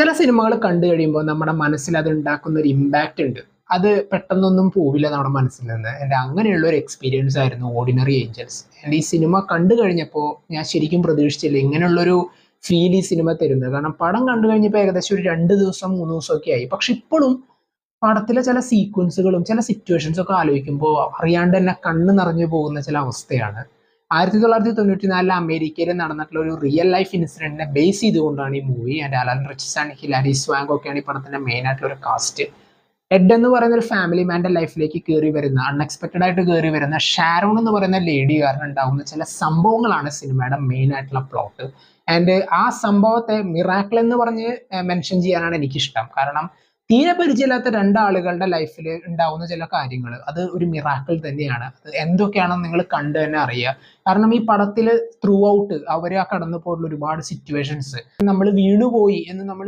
ചില സിനിമകൾ കണ്ടു കഴിയുമ്പോൾ നമ്മുടെ മനസ്സിൽ അത് ഉണ്ടാക്കുന്ന ഒരു ഇമ്പാക്റ്റ് ഉണ്ട്. അത് പെട്ടെന്നൊന്നും പോവില്ല നമ്മുടെ മനസ്സിൽ നിന്ന്. എൻ്റെ അങ്ങനെയുള്ള ഒരു എക്സ്പീരിയൻസ് ആയിരുന്നു ഓർഡിനറി ഏഞ്ചൽസ്. എൻ്റെ ഈ സിനിമ കണ്ടു കഴിഞ്ഞപ്പോൾ ഞാൻ ശരിക്കും പ്രതീക്ഷിച്ചില്ല ഇങ്ങനെയുള്ളൊരു ഫീൽ ഈ സിനിമ തരുന്നത്. കാരണം പടം കണ്ടു കഴിഞ്ഞപ്പോൾ ഏകദേശം ഒരു 2 ദിവസം 3 ദിവസം ഒക്കെ ആയി. പക്ഷെ ഇപ്പോഴും പടത്തിലെ ചില സീക്വൻസുകളും ചില സിറ്റുവേഷൻസും ഒക്കെ ആലോചിക്കുമ്പോൾ അറിയാണ്ട് തന്നെ കണ്ണ് നിറഞ്ഞു പോകുന്ന ചില അവസ്ഥയാണ്. 1994 അമേരിക്കയിൽ നടന്നിട്ടുള്ള ഒരു റിയൽ ലൈഫ് ഇൻസിഡന്റിനെ ബേസ് ചെയ്തുകൊണ്ടാണ് ഈ മൂവി. ആൻഡ് അലൻ റിച്ച്സൺ, ഹിലാരി സ്വാങ്ക് ഒക്കെയാണ് ഈ പടത്തിന്റെ മെയിൻ ആയിട്ടുള്ള ഒരു കാസ്റ്റ്. എഡ് എന്ന് പറയുന്ന ഒരു ഫാമിലി മാന്റെ ലൈഫിലേക്ക് കയറി വരുന്ന, അൺഎക്സ്പെക്ടഡ് ആയിട്ട് കയറി വരുന്ന ഷാരോൺ എന്ന് പറയുന്ന ലേഡി കാരണം ഉണ്ടാകുന്ന ചില സംഭവങ്ങളാണ് സിനിമയുടെ മെയിൻ ആയിട്ടുള്ള പ്ലോട്ട്. ആൻഡ് ആ സംഭവത്തെ മിറാക്കിൾ എന്ന് പറഞ്ഞ് മെൻഷൻ ചെയ്യാനാണ് എനിക്കിഷ്ടം. കാരണം തീരെ പരിചയമില്ലാത്ത രണ്ടാളുകളുടെ ലൈഫിൽ ഉണ്ടാവുന്ന ചില കാര്യങ്ങൾ അത് ഒരു മിറാക്കിൾ തന്നെയാണ്. അത് എന്തൊക്കെയാണെന്ന് നിങ്ങൾ കണ്ടു തന്നെ അറിയുക. കാരണം ഈ പടത്തിൽ ത്രൂ ഔട്ട് അവർ ആ കടന്നു പോയിട്ടുള്ള ഒരുപാട് സിറ്റുവേഷൻസ് നമ്മൾ വീണുപോയി എന്ന് നമ്മൾ